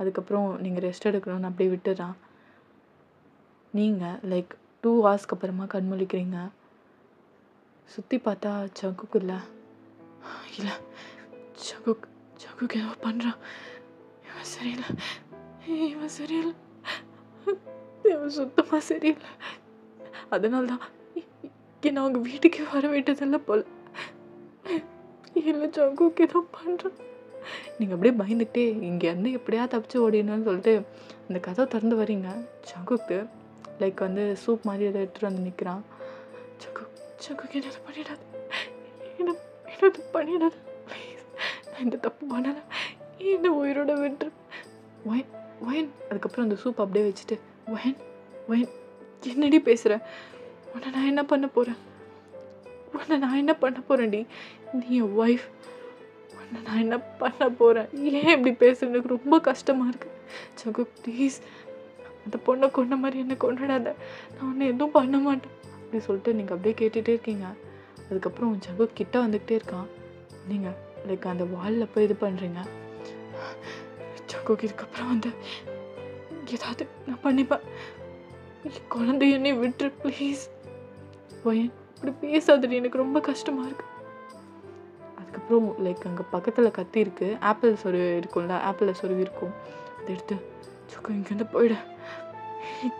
அதுக்கப்புறம் நீங்கள் ரெஸ்ட் எடுக்கணும்னு அப்படியே விட்டுறான். நீங்கள் லைக் 2 ஹவர்ஸ்க்கு அப்புறமா கண் முழிக்கிறீங்க. சுற்றி பார்த்தா ஜங்குக் இல்லை. இல்லை ஜங்குக் ஜங்குக் ஏதோ பண்ணுறான். இவன் சரியில்லை, இவன் சரியில்லை, இவன் சுத்தமாக சரியில்லை. அதனால்தான் என்னை அவங்க வீட்டுக்கே வர விட்டதில்லை போல. இல்லை ஜங்குக் ஏதோ பண்ணுறான். நீங்கள் அப்படியே பயந்துக்கிட்டே இங்கேருந்து எப்படியா தப்பிச்சு ஓடிடணும்னு சொல்லிட்டு அந்த கதவை திறந்து வரீங்க. ஜங்குக்கு லைக் வந்து சூப் மாதிரி எதை எடுத்துகிட்டு வந்து நிற்கிறான். ஜங்குக் என்னது பண்ணிடாது, என்னது பண்ணிடாது ப்ளீஸ், நான் இந்த தப்பு பண்ணலை, என்ன உயிரோட விட்டுரு ஒயன் ஒயன். அதுக்கப்புறம் அந்த சூப் அப்படியே வச்சுட்டு ஒயன் ஒயன் என்னடி பேசுகிறேன், உன்னை நான் என்ன பண்ண போகிறேன், உன்னை நான் என்ன பண்ண போகிறேன்டி, நீ என் ஒய்ஃப், உன்னை நான் என்ன பண்ண போகிறேன், ஏன் இப்படி பேசுறது, எனக்கு ரொம்ப கஷ்டமாக இருக்குது. ஜங்குக் ப்ளீஸ் அந்த பொண்ணை கொண்ட மாதிரி என்னை கொண்டுடாத, நான் ஒன்று எதுவும் பண்ண மாட்டேன் அப்படி சொல்லிட்டு நீங்கள் அப்படியே கேட்டுகிட்டே இருக்கீங்க. அதுக்கப்புறம் ஜங்குக் கிட்ட வந்துக்கிட்டே இருக்கான். நீங்கள் லைக் அந்த வாலில் போய் இது பண்ணுறீங்க. ஜங்குக் இதுக்கப்புறம் வந்து ஏதாவது நான் பண்ணிப்பேன், குழந்தைய என்னை விட்டுரு ப்ளீஸ். ஒயன் இப்படி பேசாதடி, எனக்கு ரொம்ப கஷ்டமாக இருக்குது. அதுக்கப்புறம் லைக் அங்கே பக்கத்தில் கத்தி இருக்குது, ஆப்பிள் சொருவி இருக்கும்ல, ஆப்பிளில் சொருவி இருக்கும், அதை எடுத்து ஜங்குக் இங்கேருந்து போயிட,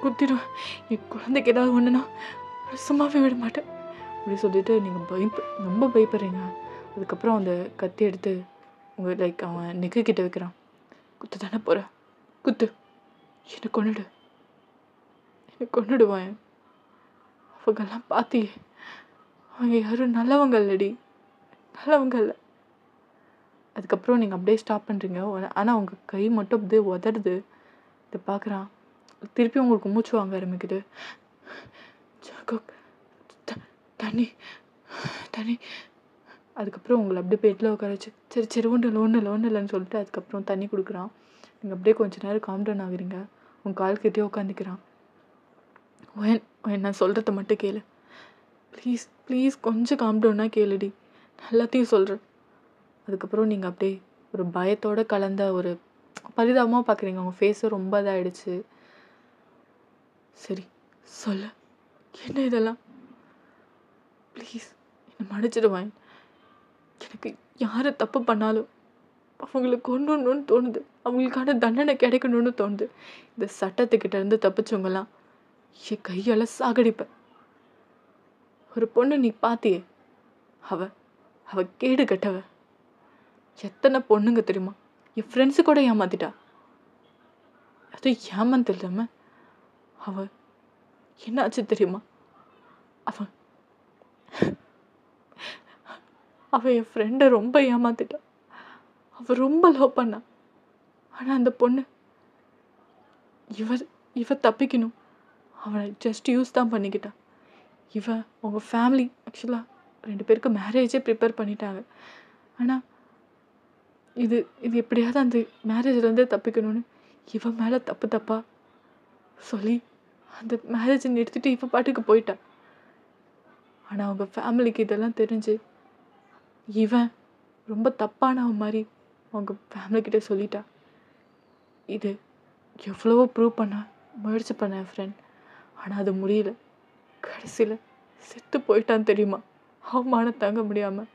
குத்திடுவேன், என் குழந்தைக்கு ஏதாவது ஒன்றுனா சும்மாவே விட மாட்டேன் அப்படி சொல்லிட்டு நீங்கள் ரொம்ப பயப்படுறீங்க. அதுக்கப்புறம் அந்த கத்தி எடுத்து உங்கள் லைக் அவன் நெக்கு கிட்ட வைக்கிறான். குத்து தானே போகிற, குத்து, என்னை கொண்டுடு, என்னை கொண்டுடுவான். அவங்கெல்லாம் பார்த்தியே, அவங்க யாரும் நல்லவங்க இல்லடி, நல்லவங்க இல்லை. அதுக்கப்புறம் நீங்கள் அப்படியே ஸ்டாப் பண்ணுறீங்க. ஆனால் உங்கள் கை மட்டும் அப்படியே உதடுது. இதை பார்க்குறான். திருப்பி உங்களுக்கு மூச்சு வாங்க ஆரம்பிக்குது. தண்ணி தண்ணி. அதுக்கப்புறம் உங்களை அப்படியே பெட்டில் உட்கார வச்சு சரி சரி ஒன்றும் இல்லைன்னு சொல்லிட்டு அதுக்கப்புறம் தண்ணி கொடுக்குறான். நீங்கள் அப்படியே கொஞ்ச நேரம் காம் டவுன் ஆகுறீங்க. உங்கள் கால்கிட்டே உட்காந்துக்கிறான். நான் சொல்கிறத மட்டும் கேளு ப்ளீஸ் ப்ளீஸ், கொஞ்சம் காம் டவுனாக கேளுடி, எல்லாத்தையும் சொல்கிறேன். அதுக்கப்புறம் நீங்கள் அப்படியே ஒரு பயத்தோடு கலந்த ஒரு பரிதாபமாக பார்க்குறீங்க. உங்கள் ஃபேஸும் ரொம்ப இதாகிடுச்சு. சரி சொல்லு, என்ன இதெல்லாம், ப்ளீஸ் என்னை மன்னிச்சிடுவான். எனக்கு யார் தப்பு பண்ணாலும் அவங்களுக்கு கொண்டுன்னு தோணுது, அவங்களுக்கான தண்டனை கிடைக்கணும்னு தோணுது. இந்த சட்டத்துக்கிட்ட இருந்து தப்பிச்சவங்கலாம் என் கையால் சாகடிப்பேன். ஒரு பொண்ணு நீ பார்த்தியே, அவ கேடு கட்டவ. எத்தனை பொண்ணுங்க தெரியுமா என் ஃப்ரெண்ட்ஸு கூட ஏமாத்திட்டா. அது ஏமாந்து இல்லாமல் அவ என்னாச்சு தெரியுமா, அவ என் ஃப்ரெண்டை ரொம்ப ஏமாத்திட்டா. அவ ரொம்ப லவ் பண்ணா. ஆனால் அந்த பொண்ணு இவ தப்பிக்கணும் அவனை ஜஸ்ட் யூஸ் தான் பண்ணிக்கிட்டா. உங்கள் ஃபேமிலி ஆக்சுவலாக 2 பேருக்கு மேரேஜே ப்ரிப்பேர் பண்ணிட்டாங்க. ஆனால் இது எப்படியாவது அந்த மேரேஜ்லேருந்தே தப்பிக்கணும்னு இவன் மேலே தப்பாக சொல்லி அந்த மேரேஜை நிறுத்திட்டு இவன் பாட்டுக்கு போயிட்டா. ஆனால் அவங்க ஃபேமிலிக்கு இதெல்லாம் தெரிஞ்சு இவன் ரொம்ப தப்பானவன் மாதிரி அவங்க ஃபேமிலிக்கிட்டே சொல்லிட்டா. இது எவ்வளவோ ப்ரூவ் பண்ண முயற்சி பண்ண என் ஃப்ரெண்ட், ஆனால் அது முடியல. கடைசியில் செத்து போயிட்டான்னு தெரியுமா, அவமானம் தாங்க முடியாமல்.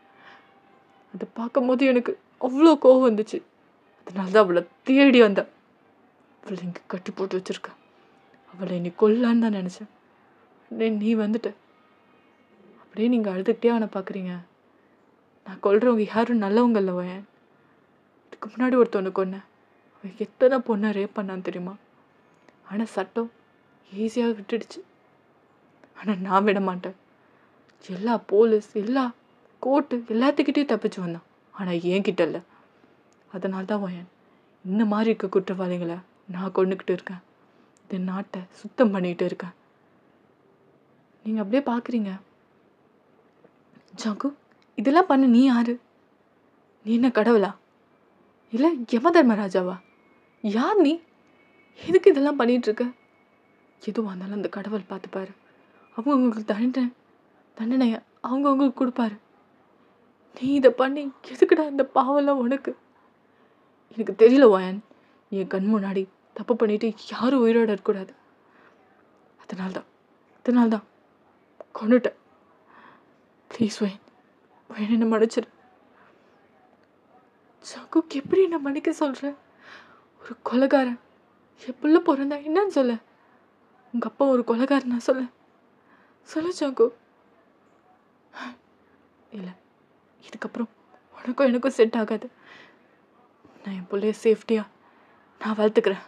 அதை பார்க்கும் போது எனக்கு அவ்வளோ கோவம் வந்துச்சு. அதனால தான் அவளை தேடி வந்தேன். அவளை இங்கே கட்டி போட்டு வச்சுருக்கேன். அவளை நீ கொல்லான்னு தான் நினச்சேன். நீ வந்துட்ட. அப்படியே நீங்கள் அழுதுகிட்டே அவனை பார்க்குறீங்க. நான் கொல்றவங்க யாரும் நல்லவங்க இல்லவன். இதுக்கு முன்னாடி ஒருத்தவனை கொன்னேன். அவன் எத்தனை பொண்ணை ரேப் பண்ணான்னு தெரியுமா. ஆனால் சட்டம் ஈஸியாக விட்டுடுச்சு. ஆனால் நான் விட மாட்டேன். எல்லா போலீஸ் எல்லா கோர்ட்டு எல்லாத்துக்கிட்டையும் தப்பிச்சு வந்தான். ஆனால் என்கிட்ட இல்லை. அதனால தான் வயன் இந்த மாதிரி இருக்க குற்றவாளிகளை நான் கொண்டுக்கிட்டு இருக்கேன். இந்த நாட்டை சுத்தம் பண்ணிகிட்டு இருக்கேன். நீங்கள் அப்படியே பார்க்குறீங்க. ஜங்கு, இதெல்லாம் பண்ண நீ யாரு? நீ என்ன கடவுளா, இல்லை யம தர்மராஜாவா? யார் நீ? எதுக்கு இதெல்லாம் பண்ணிகிட்ருக்க? எதுவாக இருந்தாலும் அந்த கடவுள் பார்த்துப்பாரு. அவங்களுக்கு தண்டனையை அவங்களுக்கு கொடுப்பாரு. நீ இதை பண்ணி எதுக்குடா இந்த பாவெல்லாம் உனக்கு? எனக்கு தெரியல வயன், என் கண் முன்னாடி தப்பு பண்ணிட்டு யாரும் உயிரோடு இருக்கக்கூடாது. அதனால்தான் கொண்டுட்டேன். ப்ளீஸ் வயன், என்ன மன்னிச்சிரு. ஜங்குக் எப்படி என்ன மன்னிக்க சொல்கிறேன்? ஒரு கொலைகாரன் என் புள்ள பிறந்தா என்னன்னு சொல்ல? உங்கள் அப்பா ஒரு கொலைகாரன் நான் சொல்ல ஜங்குக். இல்லை, இதுக்கப்புறம் உனக்கும் எனக்கும் செட் ஆகாது. நான் என் பிள்ளைய சேஃப்டியாக நான் வளர்த்துக்கிறேன்.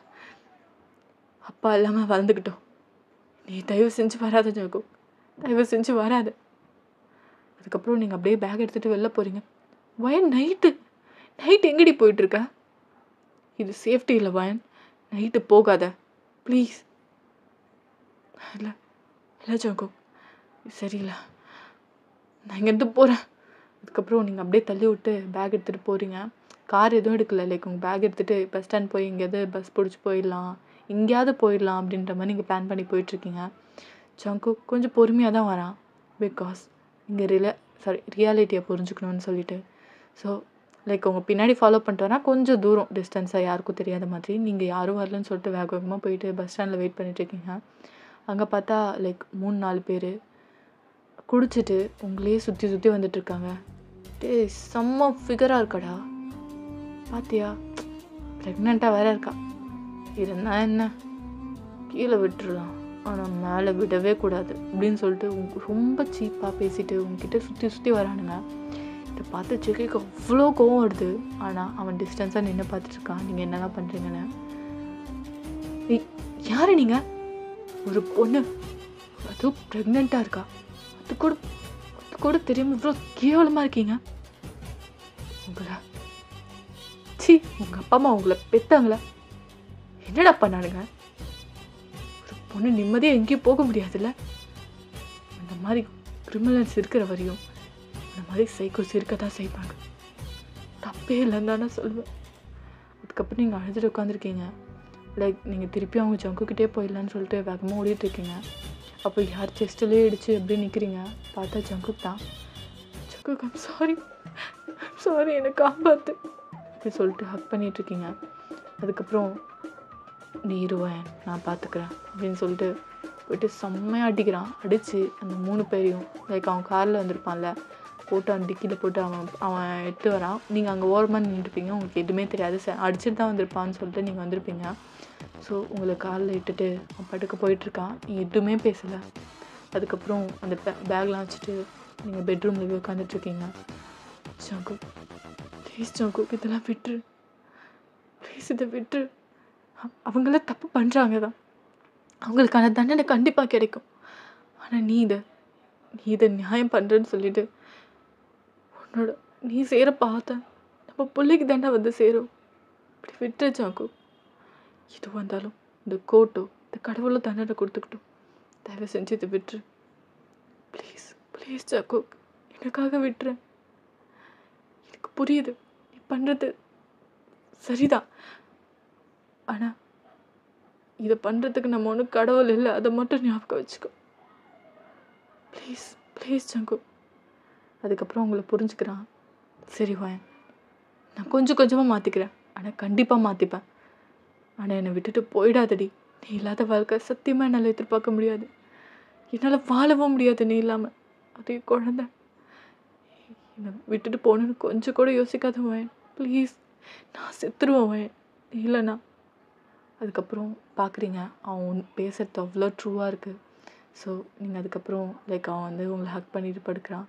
அப்பா இல்லாமல் வளர்ந்துக்கிட்டோம். நீ தயவு செஞ்சு வராத ஜங்குக், தயவு செஞ்சு வராத. அதுக்கப்புறம் நீங்கள் அப்படியே பேக் எடுத்துகிட்டு வெளில போகிறீங்க. வயன் நைட்டு எங்கடி போயிட்டுருக்க? இது சேஃப்டி இல்லை வயன், நைட்டு போகாத ப்ளீஸ். இல்லை ஜங்குக், சரியில்லை, நான் இங்கேருந்து போகிறேன். அதுக்கப்புறம் நீங்கள் அப்படியே தள்ளி விட்டு பேக் எடுத்துகிட்டு போகிறீங்க. கார் எதுவும் எடுக்கல, லைக் உங்கள் பேக் எடுத்துகிட்டு பஸ் ஸ்டாண்ட் போய் எங்கேயாவது பஸ் பிடிச்சி போயிடலாம், எங்கேயாவது போயிடலாம் அப்படின்ற மாதிரி நீங்கள் பிளான் பண்ணி போயிட்டுருக்கீங்க. ஜங்குக் கொஞ்சம் பொறுமையாக தான் வரான், பிகாஸ் இங்கே ரியாலிட்டியை புரிஞ்சுக்கணும்னு சொல்லிட்டு. ஸோ லைக் உங்கள் பின்னாடி ஃபாலோ பண்ணிட்டு வரா, கொஞ்சம் தூரம் டிஸ்டன்ஸாக யாருக்கும் தெரியாத மாதிரி. நீங்கள் யாரும் வரலன்னு சொல்லிட்டு வேக வேகமாக போயிட்டு பஸ் ஸ்டாண்டில் வெயிட் பண்ணிட்டுருக்கீங்க. அங்கே பார்த்தா லைக் 3-4 பேர் குடிச்சிட்டு உங்களே சுற்றி வந்துட்டுருக்காங்க. டேய் செம்ம ஃபிகராக இருக்காடா, பாத்தியா? ப்ரெக்னெண்ட்டாக வேற இருக்கா. இருந்தா என்ன, கீழே விட்டுருலாம், ஆனால் மேலே விடவே கூடாது அப்படின்னு சொல்லிட்டு ரொம்ப சீப்பாக பேசிட்டு உங்ககிட்ட சுற்றி வரானுங்க. இதை பார்த்து ஜெகிக்கு அவ்வளோ கோவம் வருது. ஆனால் அவன் டிஸ்டன்ஸாக நின்று பார்த்துட்ருக்கான் நீங்கள் என்னெல்லாம் பண்ணுறீங்கன்னு. யார் நீங்கள்? ஒரு பொண்ணு, அதுவும் ப்ரெக்னெண்ட்டாக இருக்கா, அது கூட தெரியாமல் இவ்வளோ கேவலமாக இருக்கீங்க. உங்களை உங்கள் அப்பா அம்மா உங்களை பெற்றாங்களா? என்னடா பண்ணானுங்க? ஒரு பொண்ணு நிம்மதியாக எங்கேயும் போக முடியாதுல்ல. இந்த மாதிரி கிரிமினல்ஸ் இருக்கிற வரையும் இந்த மாதிரி சைக்கோஸ் இருக்க தான் செய்வாங்க. தப்பே இல்லைன்னு தானே சொல்லுவேன். அதுக்கப்புறம் நீங்கள் அழுதுட்டு உட்காந்துருக்கீங்க. லைக் நீங்கள் திருப்பி அவங்க ஜங்குக்கிட்டே போயிடலான்னு சொல்லிட்டு வேகமாக ஓடிட்டுருக்கீங்க. அப்போ யார் செஸ்ட்லேயே அடிச்சு எப்படி நிற்கிறீங்க? பார்த்தா ஜங்குக் தான். ஜங்குக் சாரி என்னை காப்பாற்று அப்படி சொல்லிட்டு ஹக் பண்ணிகிட்ருக்கீங்க. அதுக்கப்புறம் நீ இருவேன், நான் பார்த்துக்கிறேன் அப்படின்னு சொல்லிட்டு போய்ட்டு செம்மையாக அடிக்கிறான். அடித்து அந்த 3 பேரையும் லைக் அவன் காரில் வந்திருப்பான்ல, போட்டு அவன் டிக்கியில் போட்டு அவன் எடுத்து வரான். நீங்கள் அங்கே ஓரமாக நின்றுருப்பீங்க, உங்களுக்கு எதுவுமே தெரியாது. அடிச்சுட்டு தான் வந்திருப்பான்னு சொல்லிட்டு நீங்கள் வந்திருப்பீங்க. ஸோ உங்களை காரில் இட்டுட்டு அவன் படுக்க போயிட்டுருக்கான். நீங்கள் எதுவுமே பேசலை. அதுக்கப்புறம் அந்த பேக்லாம் வச்சுட்டு நீங்கள் பெட்ரூமில் போய் உட்காந்துட்ருக்கீங்க. ஜங்குக் ப்ளீஸ் ஜங்குக், இதெல்லாம் விட்டுரு ப்ளீஸ், இதை விட்டுரு. அவங்களாம் தப்பு பண்ணுறாங்க தான், அவங்களுக்கான தண்டனை கண்டிப்பாக கிடைக்கும். ஆனால் நீ இதை நியாயம் பண்ணுறேன்னு சொல்லிட்டு நீ செய்கிற பார்த்த நம்ம பிள்ளைக்கு தாண்டா வந்து சேரும். இப்படி விட்டுரு ஜங்குக். இது வந்தாலும் இந்த கோர்ட்டோ இந்த கடவுளோ தண்டனை கொடுத்துக்கிட்டோம். தயவு செஞ்சு இதை விட்டுரு ப்ளீஸ் ஜங்குக், எனக்காக விட்டுரு. எனக்கு புரியுது நீ பண்ணுறது சரிதான், ஆனால் இதை பண்ணுறதுக்கு நம்ம ஒன்றும் கடவுள் இல்லை, அதை மட்டும் ஞாபகம் வச்சுக்கோ ப்ளீஸ் ஜங்குக். அதுக்கப்புறம் உங்களை புரிஞ்சுக்கிறான். சரி வாயன், நான் கொஞ்சமாக மாற்றிக்கிறேன், ஆனால் கண்டிப்பாக மாற்றிப்பேன். ஆனால் என்னை விட்டுட்டு போயிடாதடி. நீ இல்லாத வாழ்க்கை சத்தியமாக என்னால் எதிர்பார்க்க முடியாது, என்னால் வாழவும் முடியாது நீ இல்லாமல். அதே குழந்தை என்னை விட்டுட்டு போகணுன்னு கொஞ்சம் கூட யோசிக்காத வாயன் ப்ளீஸ். நான் செத்துருவேன் வாயன் இல்லைண்ணா. அதுக்கப்புறம் பார்க்குறீங்க அவன் பேசுகிறது அவ்வளோ ட்ரூவாக இருக்குது. ஸோ நீங்கள் அதுக்கப்புறம் லைக் அவன் வந்து உங்களை ஹக் பண்ணிட்டு படுக்கிறான்.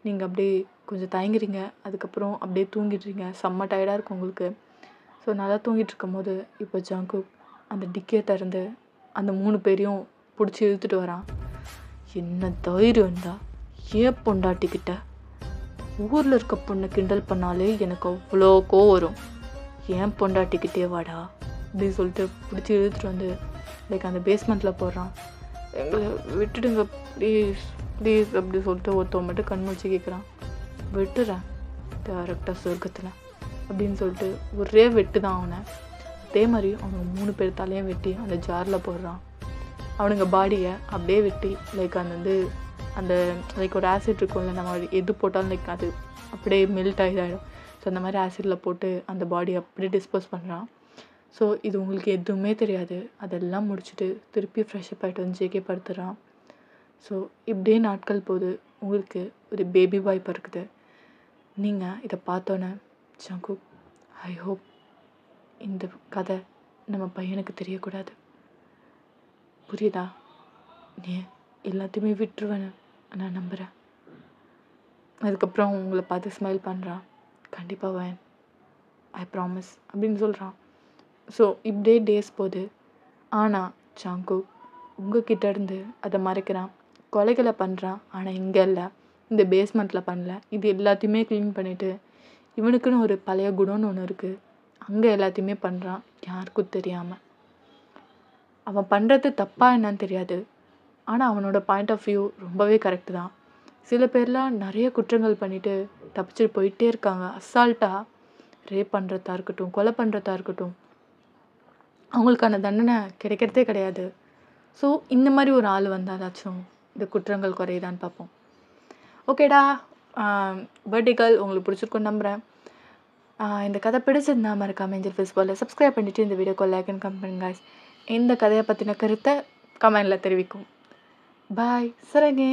நீங்கள் அப்படியே கொஞ்சம் தயங்குறீங்க. அதுக்கப்புறம் அப்படியே தூங்கிடுறீங்க. செம்ம டயர்டாக இருக்கும் உங்களுக்கு. ஸோ நல்லா தூங்கிட்டு இருக்கும் போது இப்போ ஜங்குக் அந்த டிக்கியை திறந்து அந்த 3 பேரையும் பிடிச்சி இழுத்துட்டு வரான். என்ன தைரியம் இருந்தா ஏன் பொண்டாட்டிக்கிட்ட ஊரில் இருக்க பொண்ணை கிண்டல் பண்ணாலே எனக்கு அவ்வளோ கோவம் வரும், ஏன் பொண்டாட்டிக்கிட்டே வாடா அப்படின்னு சொல்லிட்டு பிடிச்சி இழுத்துட்டு வந்து லைக் அந்த பேஸ்மெண்ட்டில் போடுறான். எங்களை விட்டுடுங்க ப்ளீஸ் அப்படி சொல்லிட்டு ஒருத்தவங்க மட்டும் கண் வச்சு கேட்குறான். விட்டுறேன் டேரெக்டாக சொர்க்கத்தில் அப்படின்னு சொல்லிட்டு ஒரே வெட்டு தான் அவனை. அதே மாதிரி அவங்க 3 பேர் தலையும் வெட்டி அந்த ஜாரில் போடுறான். அவனுங்க பாடியை அப்படியே வெட்டி லைக் அந்த லைக் ஒரு ஆசிட் இருக்கும்ல, நம்ம எது போட்டாலும் லைக் அது அப்படியே மெல்ட் ஆகிடும். ஸோ அந்த மாதிரி ஆசிடில் போட்டு அந்த பாடியை அப்படியே டிஸ்போஸ் பண்ணுறான். ஸோ இது உங்களுக்கு எதுவுமே தெரியாது. அதெல்லாம் முடிச்சுட்டு திருப்பி ஃப்ரெஷ்அப் ஆகிட்டு வந்து ஜேகே படுத்துகிறான். ஸோ இப்படியே நாட்கள் போகுது. உங்களுக்கு ஒரு பேபி பாய் பிறக்குது. நீங்கள் இதை பார்த்தோன்னே ஜங்குக் ஐ ஹோப் இந்த கதை நம்ம பையனுக்கு தெரியக்கூடாது. புரியுதா? நீ எல்லாத்தையுமே விட்டுருவேன்னு நான் நம்புகிறேன். அதுக்கப்புறம் உங்களை பார்த்து ஸ்மைல் பண்ணுறான். கண்டிப்பாக வேன், ஐ ப்ராமிஸ் அப்படின்னு சொல்கிறான். ஸோ இப்படியே டேஸ் போகுது. ஆனால் ஜங்குக் உங்ககிட்ட இருந்து அதை மறைக்கிறான். கொலைகளை பண்ணுறான். ஆனால் இங்கே இல்லை, இந்த பேஸ்மெண்ட்டில் பண்ணல. இது எல்லாத்தையுமே க்ளீன் பண்ணிவிட்டு இவனுக்குன்னு ஒரு பழைய குடோன்னு ஒன்று இருக்குது, அங்கே எல்லாத்தையுமே பண்ணுறான் யாருக்கும் தெரியாமல். அவன் பண்ணுறது தப்பாக என்னன்னு தெரியாது. ஆனால் அவனோட பாயிண்ட் ஆஃப் வியூ ரொம்பவே கரெக்டு தான். சில பேர்லாம் நிறைய குற்றங்கள் பண்ணிவிட்டு தப்பிச்சுட்டு போயிட்டே இருக்காங்க. அசால்ட்டாக ரேப் பண்ணுறதா இருக்கட்டும், கொலை பண்ணுறதா இருக்கட்டும், அவங்களுக்கான தண்டனை கிடைக்கிறதே கிடையாது. ஸோ இந்த மாதிரி ஒரு ஆள் வந்தாலாச்சும் இந்த குற்றங்கள் குறையுதான்னு பார்ப்போம். ஓகேடா, பர்த்டே கேர்ள் உங்களுக்கு பிடிச்சிருக்குன்னு நம்புகிறேன். இந்த கதை பிடிச்சிருந்தா மறக்காம ஏஞ்சல் ஃபேஸ் போல் சப்ஸ்கிரைப் பண்ணிவிட்டு இந்த வீடியோக்கு லைக் அண்ட் கமெண்ட் பண்ணுங்க. இந்த கதையை பற்றின கருத்தை கமெண்டில் தெரிவிக்கும். பாய், சரங்கே.